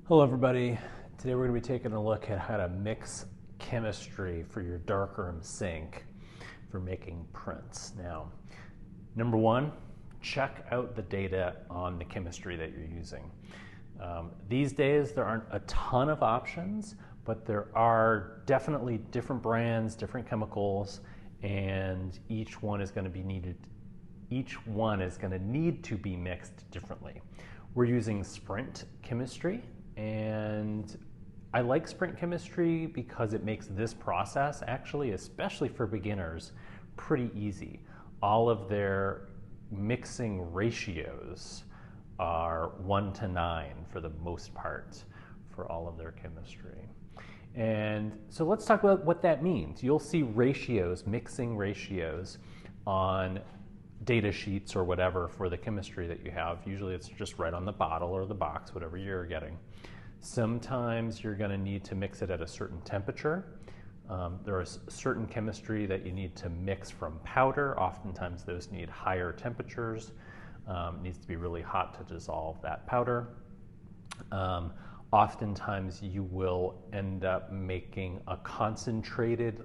Hello everybody. Today we're going to be taking a look at how to mix chemistry for your darkroom sink for making prints. Now, number one, check out the data on the chemistry that you're using. These days there aren't a ton of options, but there are definitely different brands, different chemicals, and each one is going to need to be mixed differently. We're using Sprint chemistry. And I like Sprint chemistry because it makes this process actually, especially for beginners, pretty easy. All of their mixing ratios are 1:9 for the most part for all of their chemistry. And so let's talk about what that means. You'll see ratios, mixing ratios on data sheets or whatever for the chemistry that you have. Usually it's just right on the bottle or the box, whatever you're getting. Sometimes you're going to need to mix it at a certain temperature. There is certain chemistry that you need to mix from powder. Oftentimes those need higher temperatures. It needs to be really hot to dissolve that powder. Oftentimes you will end up making a concentrated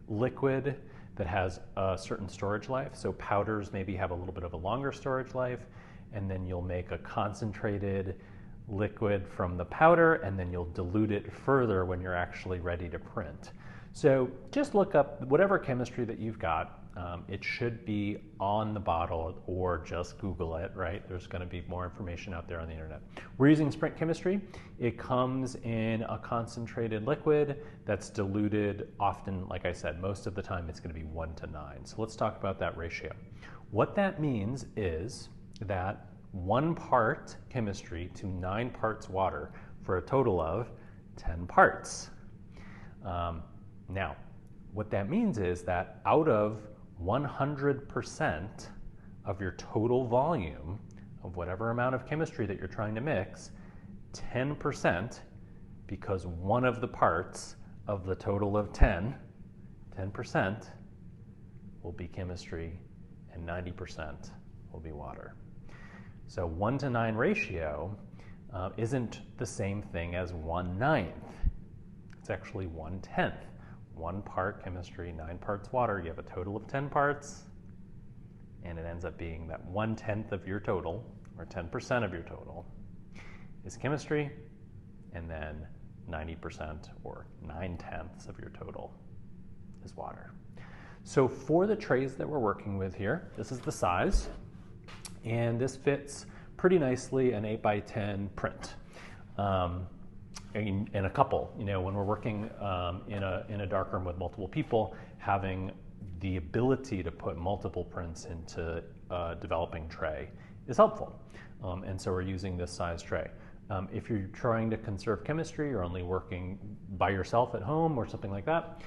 liquid that has a certain storage life. So powders maybe have a little bit of a longer storage life, and then you'll make a concentrated liquid from the powder, and then you'll dilute it further when you're actually ready to print. So just look up whatever chemistry that you've got. It should be on the bottle, or just Google it, right? There's going to be more information out there on the internet. We're using Sprint chemistry. It comes in a concentrated liquid that's diluted often, like I said, most of the time it's going to be 1:9. So let's talk about that ratio. What that means is that 1 part chemistry to 9 parts water for a total of 10 parts. Now, what that means is that out of 100% of your total volume of whatever amount of chemistry that you're trying to mix, 10%, because one of the parts of the total of 10% will be chemistry and 90% will be water. So 1:9 ratio isn't the same thing as 1/9. It's actually 1/10. 1 part chemistry, 9 parts water. You have a total of 10 parts, and it ends up being that 1/10 of your total, or 10% of your total, is chemistry, and then 90% or 9/10 of your total is water. So for the trays that we're working with here, this is the size, and this fits pretty nicely an 8x10 print. In a couple, when we're working in a darkroom with multiple people, having the ability to put multiple prints into a developing tray is helpful. And so we're using this size tray. If you're trying to conserve chemistry or only working by yourself at home or something like that,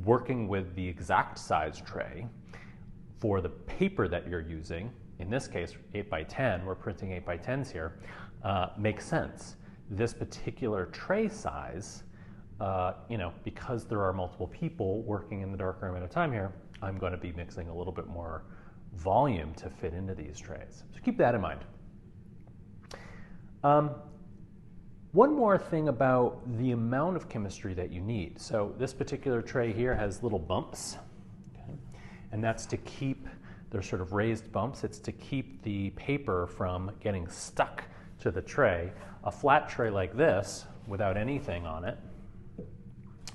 working with the exact size tray for the paper that you're using, in this case 8x10, we're printing 8x10s here, makes sense. This particular tray size, because there are multiple people working in the darkroom at a time here, I'm going to be mixing a little bit more volume to fit into these trays. So keep that in mind. One more thing about the amount of chemistry that you need. So this particular tray here has little bumps, okay? And that's to keep, they're sort of raised bumps, it's to keep the paper from getting stuck to the tray. A flat tray like this, without anything on it,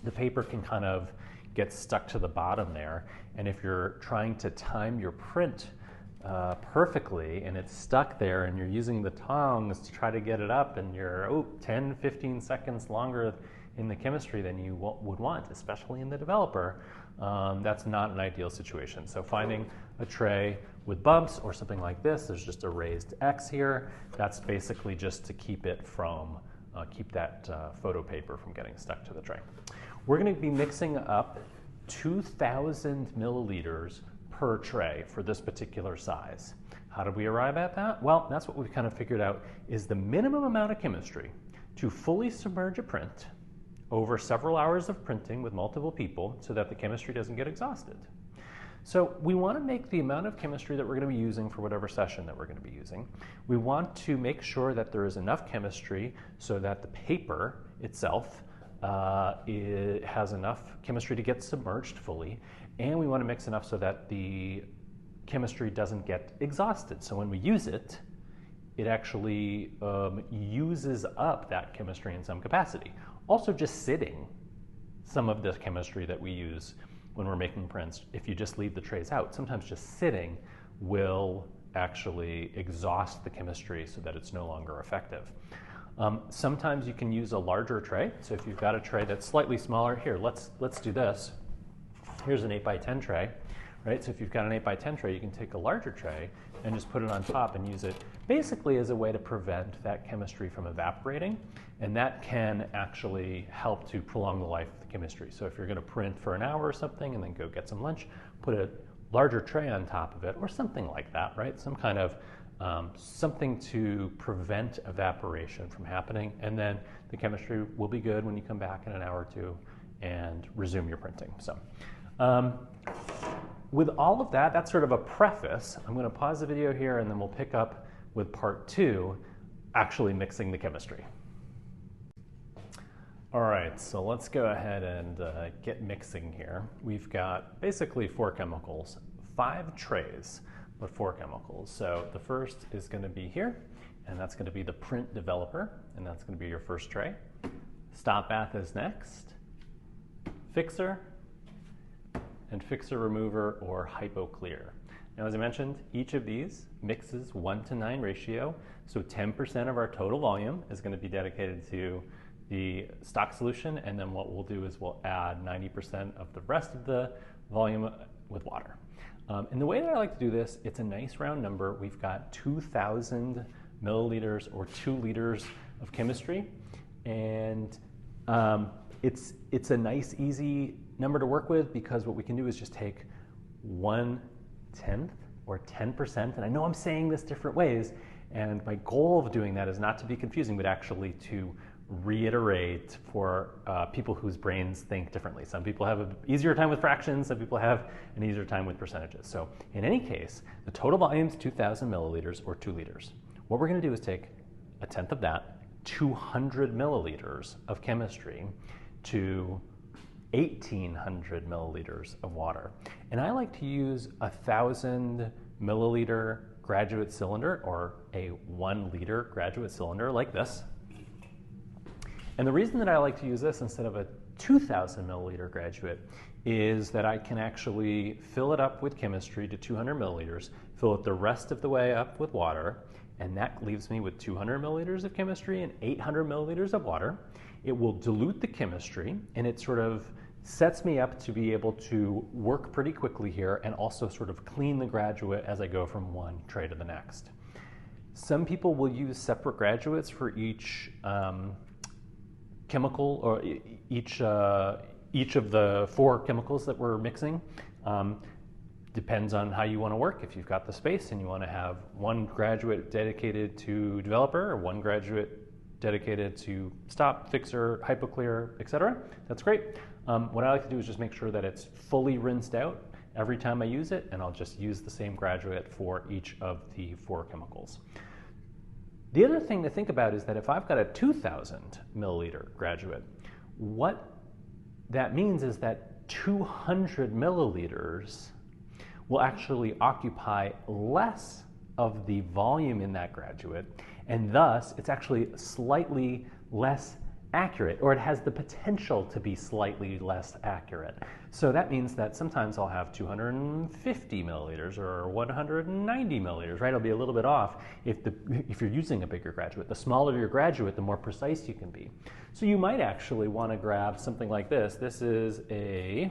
the paper can kind of get stuck to the bottom there. And if you're trying to time your print perfectly and it's stuck there and you're using the tongs to try to get it up and you're 10, 15 seconds longer in the chemistry than you would want, especially in the developer, that's not an ideal situation. So finding a tray with bumps or something like this, there's just a raised X here. That's basically just to keep it from, keep that photo paper from getting stuck to the tray. We're going to be mixing up 2,000 milliliters per tray for this particular size. How did we arrive at that? Well, that's what we've kind of figured out is the minimum amount of chemistry to fully submerge a print over several hours of printing with multiple people so that the chemistry doesn't get exhausted. So we want to make the amount of chemistry that we're going to be using for whatever session that we're going to be using. We want to make sure that there is enough chemistry so that the paper itself it has enough chemistry to get submerged fully, and we want to mix enough so that the chemistry doesn't get exhausted. So when we use it, it actually uses up that chemistry in some capacity. Also, just sitting, some of the chemistry that we use when we're making prints, if you just leave the trays out, sometimes just sitting will actually exhaust the chemistry so that it's no longer effective. Sometimes you can use a larger tray. So if you've got a tray that's slightly smaller, here, let's do this. Here's an 8x10 tray, right? So if you've got an 8x10 tray, you can take a larger tray and just put it on top and use it basically as a way to prevent that chemistry from evaporating. And that can actually help to prolong the life of the chemistry. So if you're going to print for an hour or something and then go get some lunch, put a larger tray on top of it or something like that, right? Some kind of something to prevent evaporation from happening, and then the chemistry will be good when you come back in an hour or two and resume your printing. So with all of that, that's sort of a preface. I'm going to pause the video here and then we'll pick up with part 2, actually mixing the chemistry. All right, so let's go ahead and get mixing here. We've got basically 4 chemicals, 5 trays, but 4 chemicals. So the first is going to be here, and that's going to be the print developer, and that's going to be your first tray. Stop bath is next, fixer, and fixer remover or hypoclear. Now, as I mentioned, each of these mixes 1:9 ratio, so 10% of our total volume is going to be dedicated to the stock solution, and then what we'll do is we'll add 90% of the rest of the volume with water. And the way that I like to do this, it's a nice round number. We've got 2,000 milliliters or 2 liters of chemistry, and it's a nice, easy number to work with, because what we can do is just take 1/10 or 10%, and I know I'm saying this different ways, and my goal of doing that is not to be confusing, but actually to reiterate for people whose brains think differently. Some people have an easier time with fractions, some people have an easier time with percentages. So in any case, the total volume is 2,000 milliliters or 2 liters. What we're going to do is take 1/10 of that, 200 milliliters of chemistry, to 1,800 milliliters of water. And I like to use a 1,000 milliliter graduate cylinder, or a 1 liter graduate cylinder like this. And the reason that I like to use this instead of a 2,000 milliliter graduate is that I can actually fill it up with chemistry to 200 milliliters, fill it the rest of the way up with water, and that leaves me with 200 milliliters of chemistry and 800 milliliters of water. It will dilute the chemistry, and it sort of sets me up to be able to work pretty quickly here and also sort of clean the graduate as I go from one tray to the next. Some people will use separate graduates for each chemical, or each of the 4 chemicals that we're mixing. Depends on how you want to work. If you've got the space and you want to have one graduate dedicated to developer, or one graduate dedicated to stop, fixer, hypoclear, etc., that's great. What I like to do is just make sure that it's fully rinsed out every time I use it, and I'll just use the same graduate for each of the 4 chemicals. The other thing to think about is that if I've got a 2,000 milliliter graduate, what that means is that 200 milliliters will actually occupy less of the volume in that graduate, and thus it's actually slightly less accurate, or it has the potential to be slightly less accurate. So that means that sometimes I'll have 250 milliliters or 190 milliliters, right? It'll be a little bit off if you're using a bigger graduate. The smaller your graduate, the more precise you can be. So you might actually want to grab something like this. This is a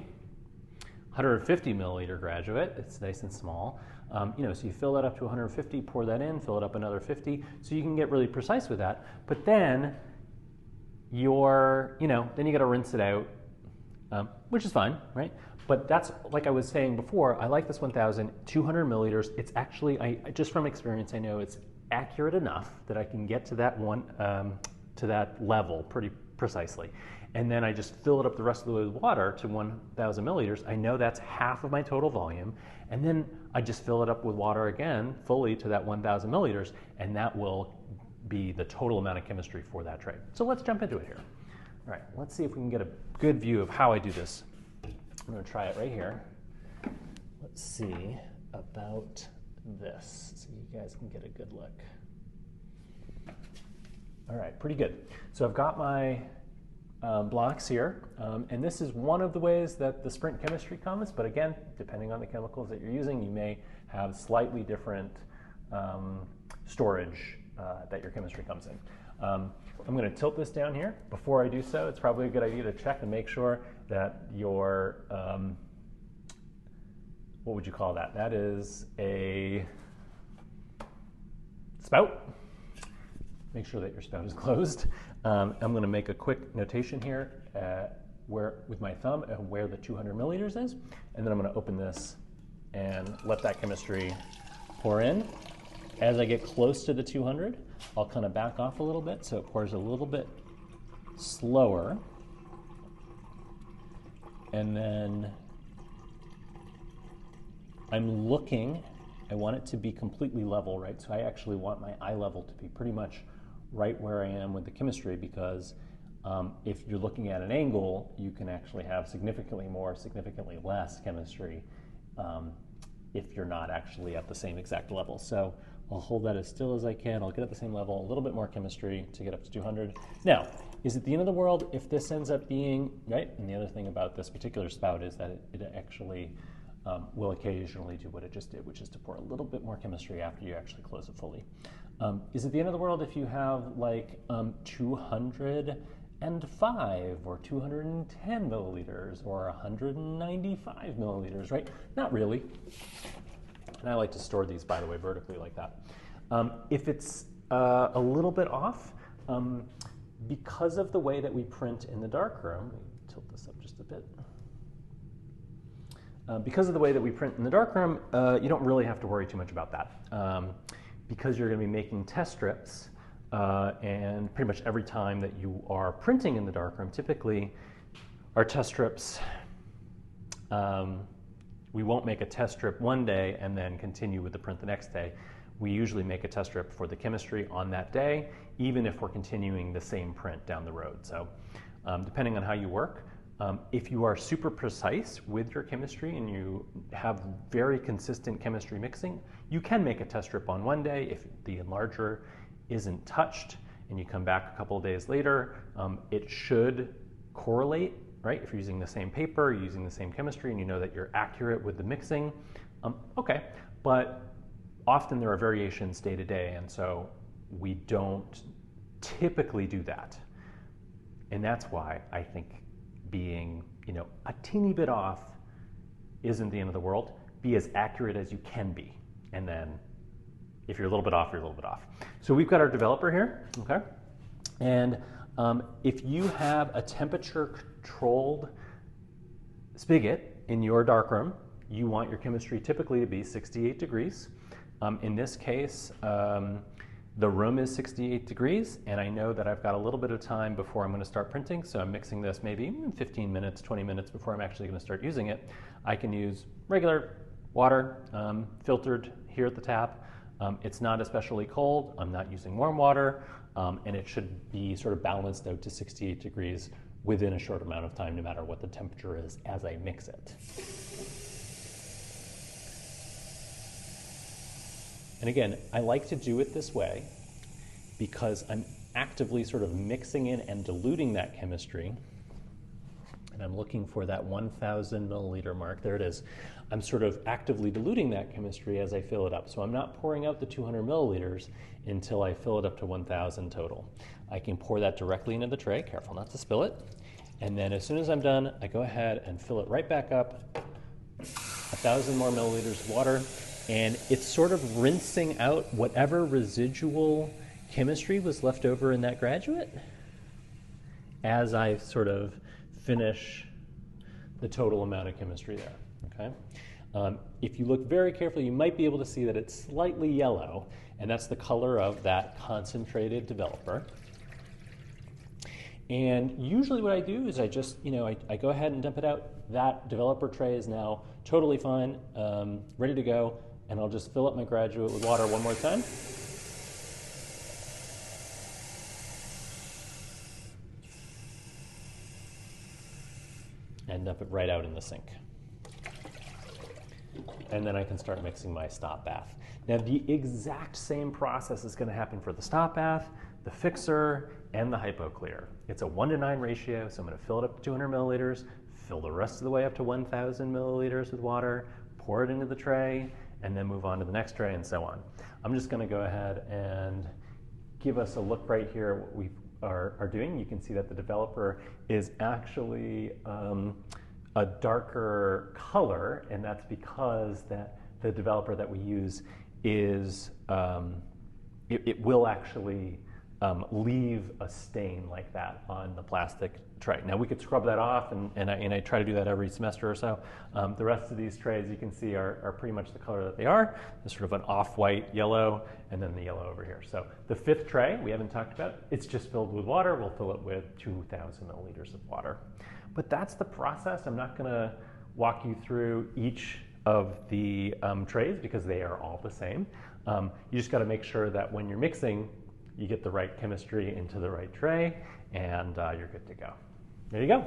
150 milliliter graduate. It's nice and small. So you fill that up to 150, pour that in, fill it up another 50, so you can get really precise with that. But then then you got to rinse it out, which is fine, right? But that's, like I was saying before, I like this 1,000, 200 milliliters. It's actually, just from experience, I know it's accurate enough that I can get to that to that level pretty precisely. And then I just fill it up the rest of the way with water to 1,000 milliliters. I know that's half of my total volume. And then I just fill it up with water again, fully to that 1,000 milliliters, and that will be the total amount of chemistry for that tray. So let's jump into it here. All right, let's see if we can get a good view of how I do this. I'm going to try it right here. Let's see about this, so you guys can get a good look. All right, pretty good. So I've got my blocks here, and this is one of the ways that the Sprint chemistry comes, but again, depending on the chemicals that you're using, you may have slightly different storage that your chemistry comes in. I'm going to tilt this down here. Before I do so, it's probably a good idea to check and make sure that your, what would you call that? That is a spout. Make sure that your spout is closed. I'm going to make a quick notation here with my thumb where the 200 milliliters is, and then I'm going to open this and let that chemistry pour in. As I get close to the 200, I'll kind of back off a little bit so it pours a little bit slower. And then I'm looking, I want it to be completely level, right? So I actually want my eye level to be pretty much right where I am with the chemistry, because if you're looking at an angle, you can actually have significantly more, significantly less chemistry if you're not actually at the same exact level. So I'll hold that as still as I can. I'll get at the same level, a little bit more chemistry to get up to 200. Now, is it the end of the world if this ends up being, right? And the other thing about this particular spout is that it actually will occasionally do what it just did, which is to pour a little bit more chemistry after you actually close it fully. Is it the end of the world if you have like 205 or 210 milliliters or 195 milliliters, right? Not really. And I like to store these, by the way, vertically like that. If it's a little bit off, because of the way that we print in the darkroom, let me tilt this up just a bit. Because of the way that we print in the darkroom, you don't really have to worry too much about that. Because you're going to be making test strips, and pretty much every time that you are printing in the darkroom, typically our test strips, we won't make a test strip one day and then continue with the print the next day. We usually make a test strip for the chemistry on that day, even if we're continuing the same print down the road. So depending on how you work, if you are super precise with your chemistry and you have very consistent chemistry mixing, you can make a test strip on one day. If the enlarger isn't touched and you come back a couple of days later, it should correlate, right? If you're using the same paper, you're using the same chemistry, and you know that you're accurate with the mixing, okay. But often there are variations day to day, and so we don't typically do that. And that's why I think being, a teeny bit off isn't the end of the world. Be as accurate as you can be. And then if you're a little bit off, you're a little bit off. So we've got our developer here, okay? And if you have a temperature-controlled spigot in your darkroom, you want your chemistry typically to be 68 degrees. In this case, the room is 68 degrees, and I know that I've got a little bit of time before I'm going to start printing, so I'm mixing this maybe 15 minutes, 20 minutes before I'm actually going to start using it. I can use regular water, filtered here at the tap. It's not especially cold. I'm not using warm water, and it should be sort of balanced out to 68 degrees within a short amount of time, no matter what the temperature is as I mix it. And again, I like to do it this way because I'm actively sort of mixing in and diluting that chemistry. And I'm looking for that 1,000 milliliter mark. There it is. I'm sort of actively diluting that chemistry as I fill it up. So I'm not pouring out the 200 milliliters until I fill it up to 1,000 total. I can pour that directly into the tray. Careful not to spill it. And then as soon as I'm done, I go ahead and fill it right back up. 1,000 more milliliters of water. And it's sort of rinsing out whatever residual chemistry was left over in that graduate as I sort of finish the total amount of chemistry there, okay? If you look very carefully, you might be able to see that it's slightly yellow, and that's the color of that concentrated developer. And usually what I do is I just, I go ahead and dump it out. That developer tray is now totally fine, ready to go, and I'll just fill up my graduate with water one more time. And dump it right out in the sink. And then I can start mixing my stop bath. Now the exact same process is going to happen for the stop bath, the fixer, and the hypoclear. It's a 1:9 ratio, so I'm going to fill it up to 200 milliliters, fill the rest of the way up to 1,000 milliliters with water, pour it into the tray, and then move on to the next tray and so on. I'm just going to go ahead and give us a look right here at what we are doing. You can see that the developer is actually a darker color, and that's because the developer that we use is, it will actually leave a stain like that on the plastic tray. Now we could scrub that off, and I try to do that every semester or so. The rest of these trays you can see are pretty much the color that they are. There's sort of an off-white yellow, and then the yellow over here. So the fifth tray we haven't talked about. It's just filled with water. We'll fill it with 2,000 milliliters of water. But that's the process. I'm not going to walk you through each of the trays because they are all the same. You just got to make sure that when you're mixing, you get the right chemistry into the right tray, and you're good to go. There you go.